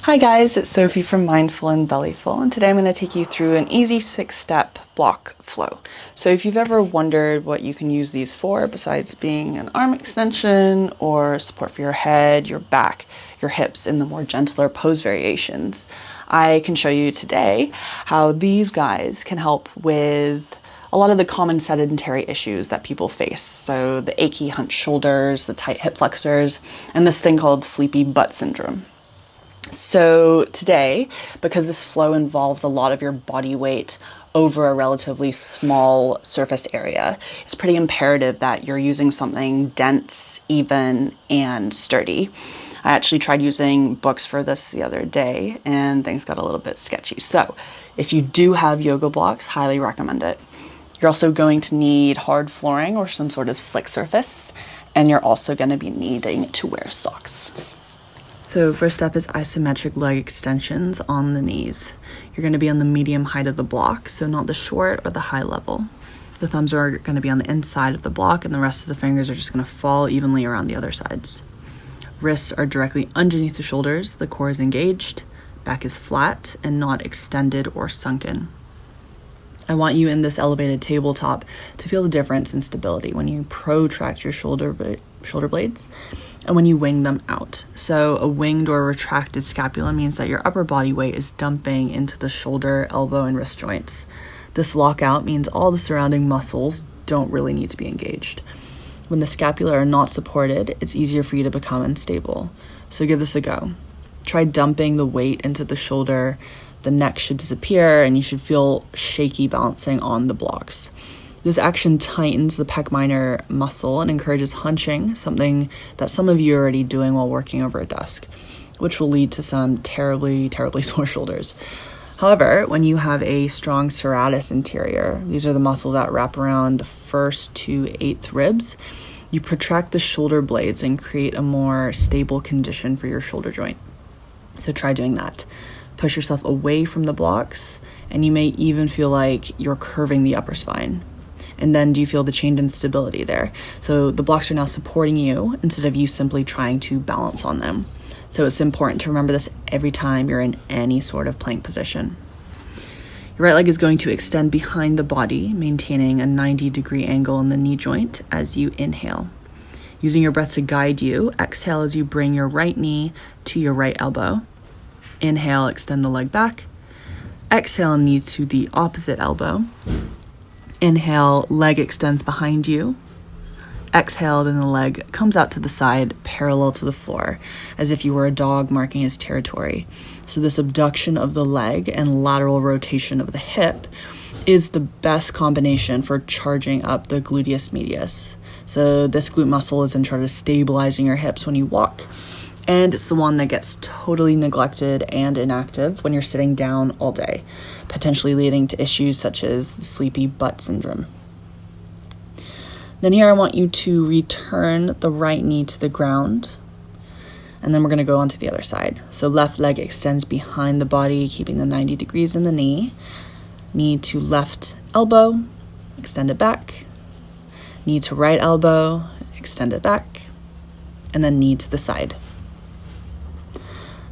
Hi guys, it's Sophie from Mindful and Bellyful, and today I'm going to take you through an easy 6-step block flow. So if you've ever wondered what you can use these for, besides being an arm extension or support for your head, your back, your hips in the more gentler pose variations, I can show you today how these guys can help with a lot of the common sedentary issues that people face. So the achy hunched shoulders, the tight hip flexors, and this thing called sleepy butt syndrome. So today, because this flow involves a lot of your body weight over a relatively small surface area, it's pretty imperative that you're using something dense, even, and sturdy. I actually tried using books for this the other day and things got a little bit sketchy. So if you do have yoga blocks, highly recommend it. You're also going to need hard flooring or some sort of slick surface, and you're also going to be needing to wear socks. So first step is isometric leg extensions on the knees. You're going to be on the medium height of the block, so not the short or the high level. The thumbs are going to be on the inside of the block, and the rest of the fingers are just going to fall evenly around the other sides. Wrists are directly underneath the shoulders, the core is engaged, back is flat and not extended or sunken. I want you in this elevated tabletop to feel the difference in stability when you protract your shoulder blades and when you wing them out. So a winged or retracted scapula means that your upper body weight is dumping into the shoulder, elbow, and wrist joints. This lockout means all the surrounding muscles don't really need to be engaged. When the scapula are not supported, it's easier for you to become unstable. So give this a go. Try dumping the weight into the shoulder. The neck should disappear and you should feel shaky balancing on the blocks. This action tightens the pec minor muscle and encourages hunching, something that some of you are already doing while working over a desk, which will lead to some terribly sore shoulders. However, when you have a strong serratus interior, these are the muscles that wrap around the 1st to 8th ribs, you protract the shoulder blades and create a more stable condition for your shoulder joint. So try doing that. Push yourself away from the blocks, and you may even feel like you're curving the upper spine. And then do you feel the change in stability there? So the blocks are now supporting you instead of you simply trying to balance on them. So it's important to remember this every time you're in any sort of plank position. Your right leg is going to extend behind the body, maintaining a 90-degree angle in the knee joint as you inhale. Using your breath to guide you, exhale as you bring your right knee to your right elbow. Inhale, extend the leg back. Exhale, knee to the opposite elbow. Inhale, leg extends behind you. Exhale, then the leg comes out to the side, parallel to the floor, as if you were a dog marking his territory. So this abduction of the leg and lateral rotation of the hip is the best combination for charging up the gluteus medius. So this glute muscle is in charge of stabilizing your hips when you walk, and it's the one that gets totally neglected and inactive when you're sitting down all day, potentially leading to issues such as the sleepy butt syndrome. Then here I want you to return the right knee to the ground, and then we're going to go on to the other side. So left leg extends behind the body, keeping the 90 degrees in the knee. Knee to left elbow, extend it back. Knee to right elbow, extend it back. And then knee to the side.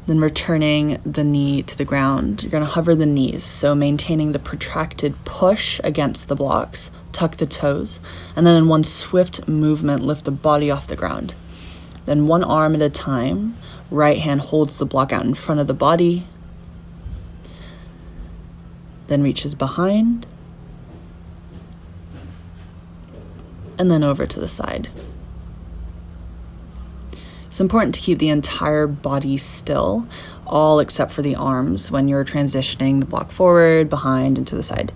Then returning the knee to the ground, you're going to hover the knees, so maintaining the protracted push against the blocks, tuck the toes, and then in one swift movement, lift the body off the ground. Then one arm at a time, right hand holds the block out in front of the body, then reaches behind, and then over to the side. It's important to keep the entire body still, all except for the arms when you're transitioning the block forward, behind, and to the side.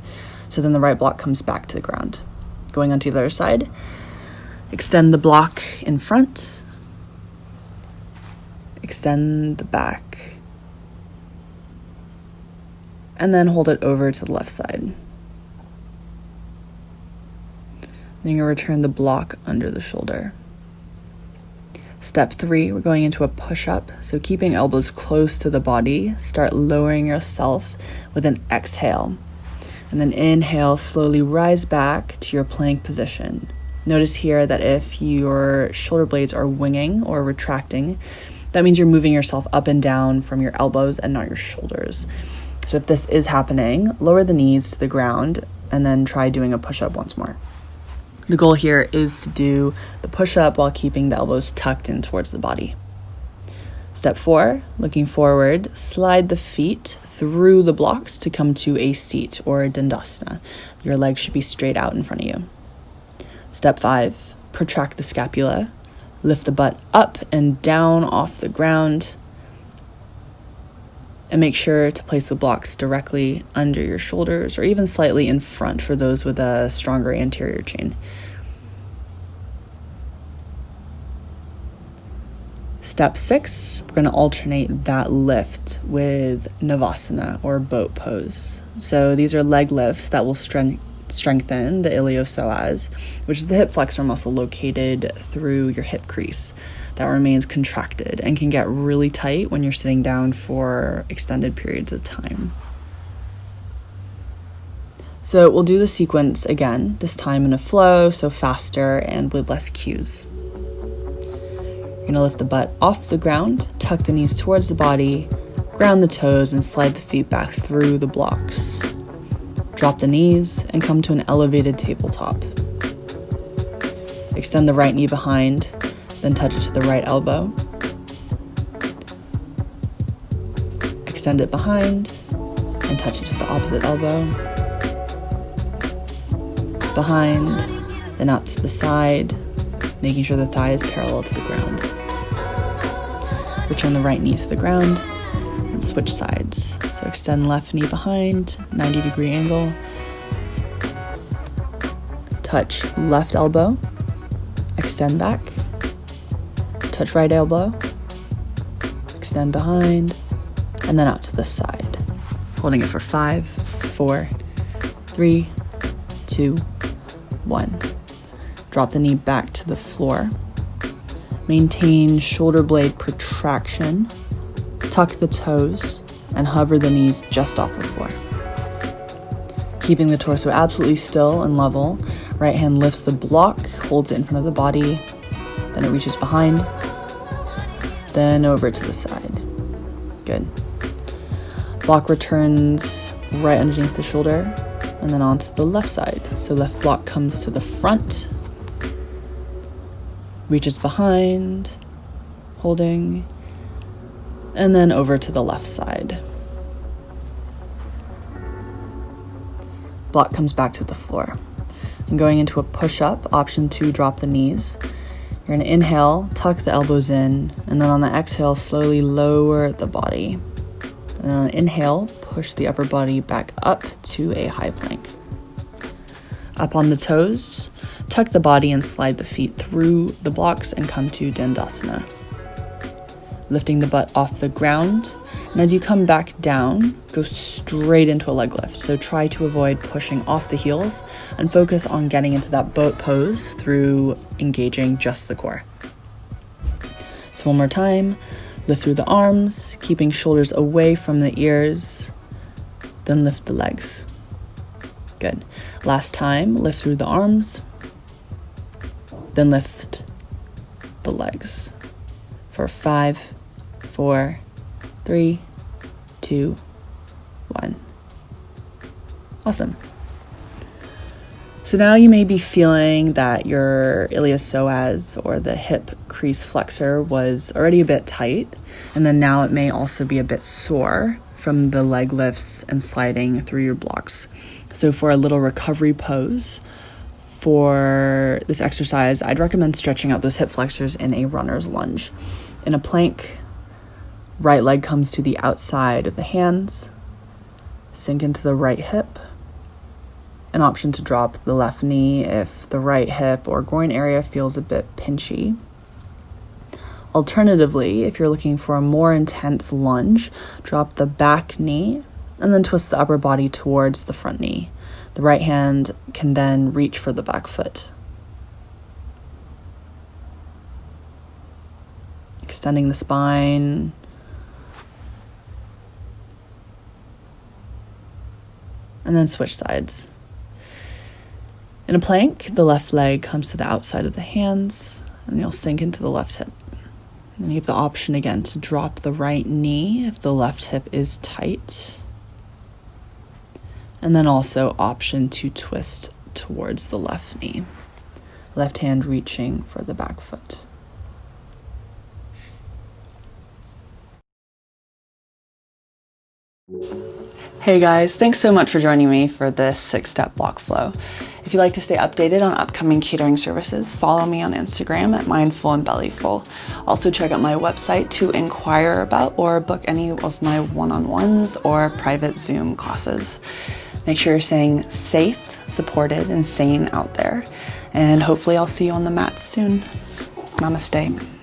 So then the right block comes back to the ground. Going on to the other side, extend the block in front, extend the back, and then hold it over to the left side. Then you'll return the block under the shoulder. Step 3, we're going into a push-up. So keeping elbows close to the body, start lowering yourself with an exhale. And then inhale, slowly rise back to your plank position. Notice here that if your shoulder blades are winging or retracting, That means you're moving yourself up and down from your elbows and not your shoulders. So if this is happening, lower the knees to the ground and then try doing a push-up once more. The goal here is to do the push-up while keeping the elbows tucked in towards the body. Step 4, looking forward, slide the feet through the blocks to come to a seat or a dandasana. Your legs should be straight out in front of you. Step 5, protract the scapula, lift the butt up and down off the ground, and make sure to place the blocks directly under your shoulders or even slightly in front for those with a stronger anterior chain. Step 6, we're going to alternate that lift with Navasana or boat pose. So these are leg lifts that will strengthen the iliopsoas, which is the hip flexor muscle located through your hip crease that remains contracted and can get really tight when you're sitting down for extended periods of time. So we'll do the sequence again, this time in a flow, so faster and with less cues. You're going to lift the butt off the ground, tuck the knees towards the body, ground the toes, and slide the feet back through the blocks. Drop the knees and come to an elevated tabletop. Extend the right knee behind, then touch it to the right elbow. Extend it behind and touch it to the opposite elbow. Behind, then out to the side, making sure the thigh is parallel to the ground. Return the right knee to the ground and switch sides. So extend left knee behind, 90-degree angle. Touch left elbow, extend back. Touch right elbow, extend behind, and then out to the side. Holding it for 5, 4, 3, 2, 1. Drop the knee back to the floor. Maintain shoulder blade protraction. Tuck the toes and hover the knees just off the floor. Keeping the torso absolutely still and level, right hand lifts the block, holds it in front of the body, then it reaches behind, then over to the side. Good. Block returns right underneath the shoulder and then onto the left side. So left block comes to the front, reaches behind, holding, and then over to the left side. Block comes back to the floor. And going into a push-up, option 2, drop the knees. You're going to inhale, tuck the elbows in, and then on the exhale, slowly lower the body. And then on inhale, push the upper body back up to a high plank. Up on the toes, tuck the body and slide the feet through the blocks and come to Dandasana. Lifting the butt off the ground, and as you come back down, go straight into a leg lift. So try to avoid pushing off the heels and focus on getting into that boat pose through engaging just the core. So one more time, lift through the arms, keeping shoulders away from the ears, then lift the legs. Good. Last time, lift through the arms, then lift the legs for 5, 4, 3, 2, 1. Awesome. So now you may be feeling that your iliopsoas or the hip crease flexor was already a bit tight, and then now it may also be a bit sore from the leg lifts and sliding through your blocks. So for a little recovery pose for this exercise, I'd recommend stretching out those hip flexors in a runner's lunge. In a plank, right leg comes to the outside of the hands, sink into the right hip. An option to drop the left knee if the right hip or groin area feels a bit pinchy. Alternatively, if you're looking for a more intense lunge, drop the back knee and then twist the upper body towards the front knee. The right hand can then reach for the back foot. Extending the spine. And then switch sides. In a plank, the left leg comes to the outside of the hands, and you'll sink into the left hip. And you have the option again to drop the right knee if the left hip is tight. And then also option to twist towards the left knee. Left hand reaching for the back foot. Hey guys, thanks so much for joining me for this 6-step block flow. If you'd like to stay updated on upcoming catering services, follow me on Instagram at Mindful and Bellyful. Also check out my website to inquire about or book any of my one-on-ones or private Zoom classes. Make sure you're staying safe, supported, and sane out there. And hopefully I'll see you on the mat soon. Namaste.